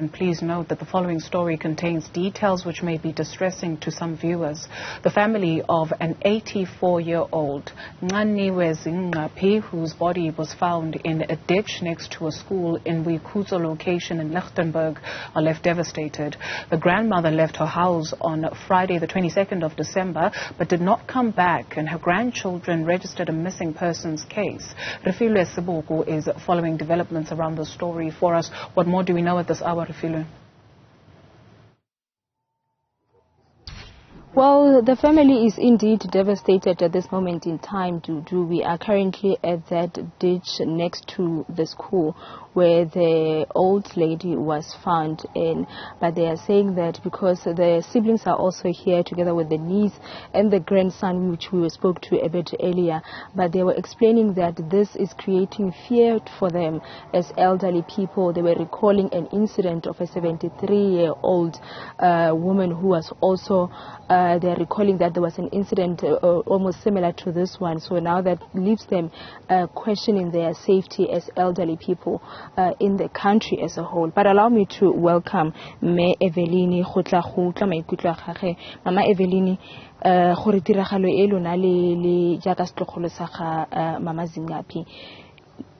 And please note that the following story contains details which may be distressing to some viewers. The family of an 84-year-old Ncaniwe Zingaphi, whose body was found in a ditch next to a school in Boikhutso location in Lichtenburg, are left devastated. The grandmother left her house on Friday the 22nd of December but did not come back, and her grandchildren registered a missing persons case. Refiloe Seboko is following developments around the story for us. What more do we know at this hour, Refiloe? Well, the family is indeed devastated at this moment in time. We are currently at that ditch next to the school where the old lady was found in. But they are saying that because the siblings are also here together with the niece and the grandson, which we spoke to a bit earlier, but they were explaining that this is creating fear for them as elderly people. They were recalling an incident of a 73-year-old woman who was also they're recalling that there was an incident almost similar to this one. So now that leaves them questioning their safety as elderly people in the country as a whole. But allow me to welcome Me Evelini Mama Evelini, gore tiragalo e lona le jaaka setlogolo sa ga Mama Zingaphi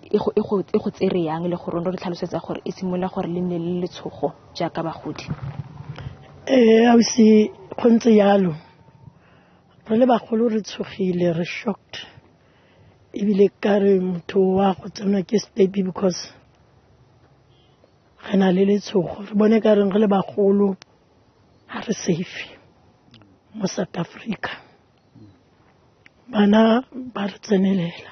e go tsere yang le gore re tlhalosetsa gore e simola gore le nne le letshogo jaaka bagodi. Ausi khontse yalo re le bagolo re tshogile, re shocked ebile ka re motho wa go tsena ke baby because re na le letshogo re bone ka re le bagolo ha re safe mo South Africa. Bana ba re tsenelela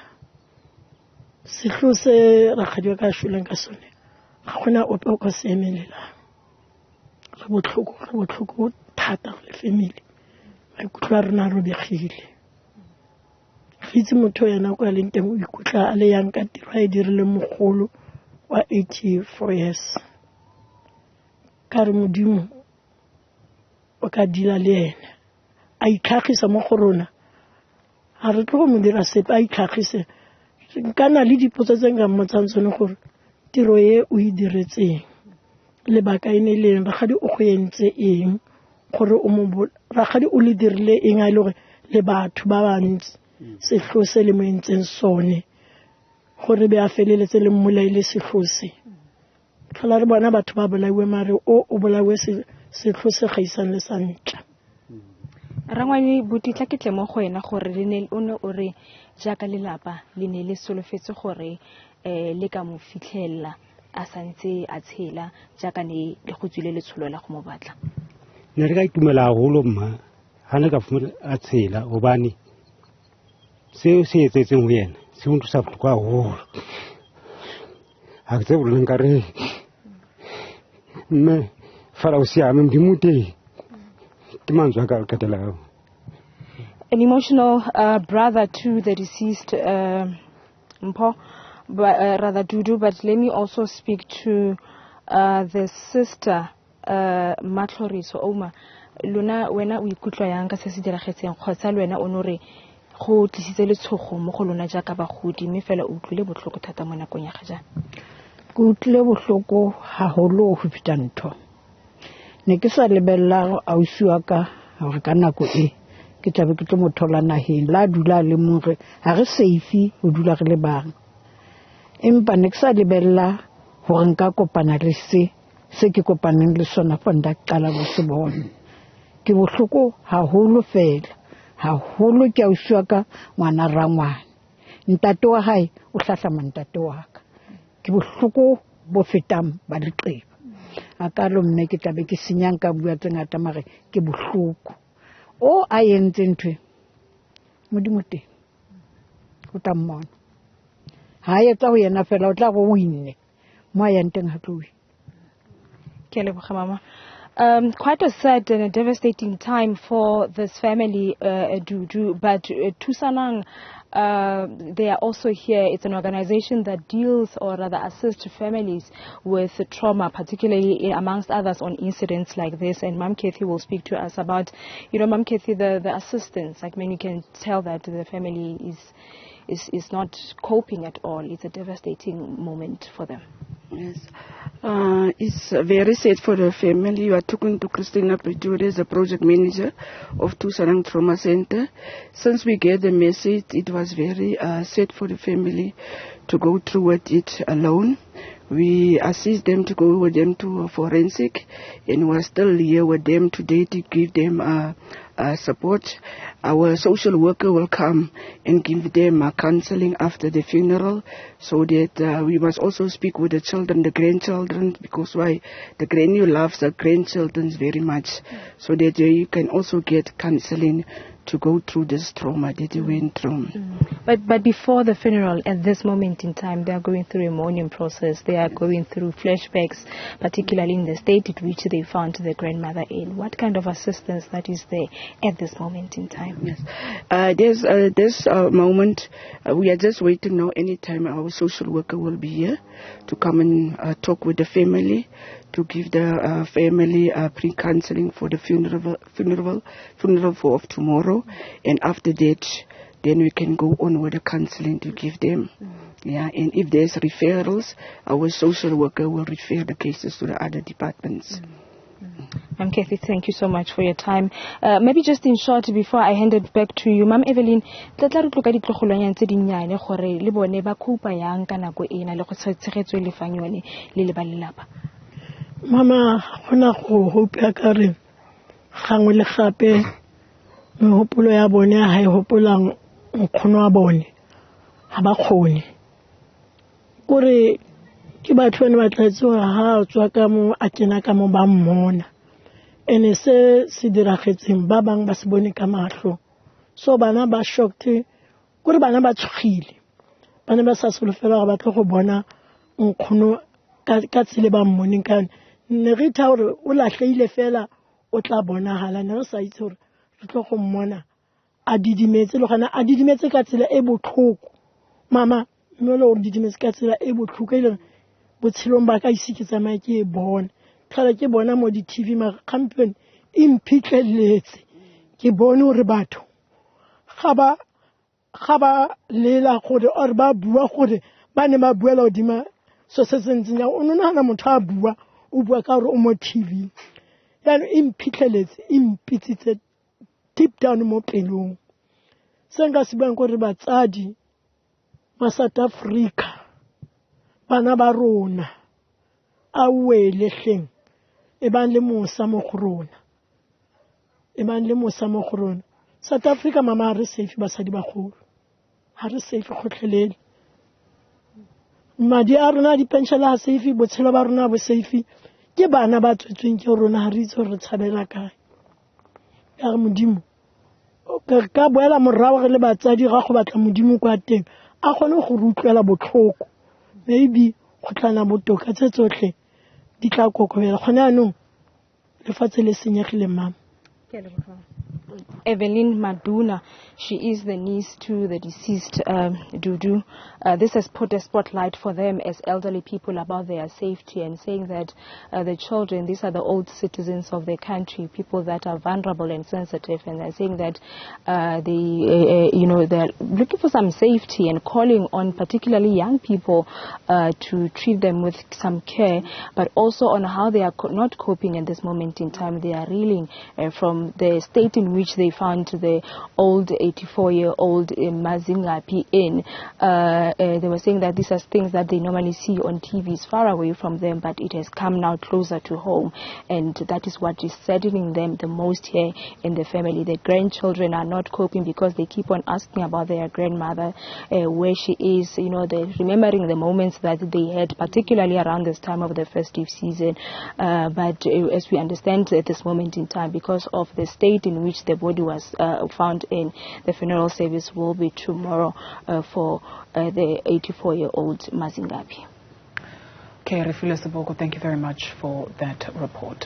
sehlo se rakgadi ka shuleng ka sone ga gona ope o ka se emelela. Re botlhoko thata le family maikutlo a rena robegile. Re itse motho yena kwa leng teng o ikutla a le yang ka tiro a dirile mogolo wa 84 years. Ka re modimo o ka dila le ena a itlhagisa mo go rona, a re tlo mo dira sepe a itlhagise. Kana le dipotso tse nka mmotsang tsone gore tiro e o e diretseng lebaka ene le ragadi o go entse eng gore o mo ragadi o le dirile eng a ile gore le batho ba bantsi sehlose le mo entseng sone gore be a feleletse le mmolaile sehlose. Tlhola re bona batho ba bolaiwe mare o bolaiwe sehlose ga isang le santla. Rangwane botitla ke tle mo go ena gore le ne o ne o re jaaka lelapa le ne le solofetse gore le ka mo fitlhella a santse a tshela jaaka ne le go tswile letsholo la go mo batla. Ne re ka itumela haholo mma ha ne ka fumana a tshela hobane seo se etsetseng ho yena se mo thusa bohloko haholo. Ha ke tsebe le nka re mme fara o siame modimo teng ke mantswe a ka qetela. An emotional brother to the deceased Mpho, rather Dudu, but let me also speak to the sister Matloriso Oma. Luna wena o ikutlwa yang ka se se diragetseng kgotsa le wena o no re go tlisitse letshogo mo go lona jaaka bagodi mme fela o utlwile botlhoko thata mo nakong ya ga jana? Ke utlwile botlhoko haholo go feta ntho. Ne ke sa lebella ausi wa ka gore ka nako e ke tlabe ke tlo mo thola naheng la dula le more ha re safe o dula re le bang. Empa ne ke sa lebella gore nka kopana le se ke kopaneng le sona fa nda qala go se bona. Ke bohloko haholo fela haholo ke ausi wa ka ngwana rangwane. Ntate wa hae o hlahlama ntate wa ka. Ke bohloko bo fetang ba leqeba. A ka lo mme ke tlabe ke senyang ka bua tse ngata mare ke bohloko o a entse ntwe modimo teng o tla mmona ha etsa ho yena fela o tla go winne mo a yang teng ha tlowe. Ke leboga mama. Quite a sad and a devastating time for this family, Dudu, but Tusanang, they are also here. It's an organization that deals or rather assists families with trauma, particularly amongst others on incidents like this. And Mam Kathy will speak to us about, Mam Kathy, the assistance. Like, you can tell that the family is not coping at all. It's a devastating moment for them. Yes. It's very sad for the family. You are talking to Christina Pretoria, the project manager of Tusarang Trauma Center. Since we get the message, it was very sad for the family to go through with it alone. We assist them to go with them to a forensic, and we're still here with them today to give them support. Our social worker will come and give them counseling after the funeral, so that we must also speak with the children, the grandchildren, because why the granny loves the grandchildren very much, so that you can also get counseling to go through this trauma that they went through. But before the funeral, at this moment in time, they are going through a mourning process. They are going through flashbacks, particularly in the state in which they found the grandmother in. What kind of assistance that is there at this moment in time? Yes. There's this moment, we are just waiting now. Anytime our social worker will be here to come and talk with the family, to give the family pre-counseling for the funeral of tomorrow, and after that, then we can go on with the counseling to give them. Yeah, and if there's referrals, our social worker will refer the cases to the other departments. Ma'am Kathy, thank you so much for your time. Maybe just in short, before I hand it back to you, Ma'am Evelyn, tla re tloka ditlogolwanyana tse dinnyane gore le bone ba khupa yang ka nako ena le go tshegetso le fang yone le le ba lelapa. Mama, gona go hopela ka re gangwe le gape mehopolo ya bone ha e hopolang nkgono wa bone ha ba kgone gore ke batho ba ne ba tletse ha tswa ka mo a kena ka mo ba mmona ene se diragetseng ba bang ba se bone ka mahlo, so bana ba shocked gore bana ba tshogile, bana ba sa solofela ba tlo go bona nkgono ka tsile ba mmoneng ka ne re tha gore o lahleile fela o tla bona hala ne re sa itse gore re tlo go mmona a didimetse le gona a didimetse ka tsela e botlhoko. Mama mme le gore didimetse ka tsela e botlhoko ile botshelong ba ka ise ke tsamaye ke e bona tlhala ke bona mo di TV ma campaign imphitleletse ke bone gore batho ga ba lela gore or ba bua gore ba ne ba buela odima so se sentseng ya o nona na motho a bua o bua ka gore o mo TV ya imphitleletse impitsitse deep down mo pelong. Senga se bang gore batsadi ba South Africa bana ba rona a wele hleng e bang le mosa mo gorona South Africa mama ha re safe basadi ba golo ha re safe gotlhelele madi a rona di pension ha safe botshelo ba rona bo safe ke bana ba tswetsweng ke rona ha re itse re tshabela kae ya modimo ka boela morao re le batsadi ga go batla modimo kwa teng a gone go rutlwela botlhoko maybe go tlana botoka tse tsotlhe di tla kokobela gona no lefatshe le senyegile mama. Evelyn Maduna, she is the niece to the deceased Dudu. This has put a spotlight for them as elderly people about their safety and saying that the children, these are the old citizens of their country, people that are vulnerable and sensitive, and they're saying that they're looking for some safety and calling on particularly young people to treat them with some care, but also on how they are not coping at this moment in time. They are reeling from the state in which they found the old 84-year-old Zingaphi in. They were saying that these are things that they normally see on TVs far away from them, but it has come now closer to home, and that is what is saddening them the most here in the family. The grandchildren are not coping because they keep on asking about their grandmother, where she is. They're remembering the moments that they had, particularly around this time of the festive season. But as we understand at this moment in time, because of the state in which the body was found in, the funeral service will be tomorrow for the 84-year-old Zingaphi. Okay, Refiloe Seboko, thank you very much for that report.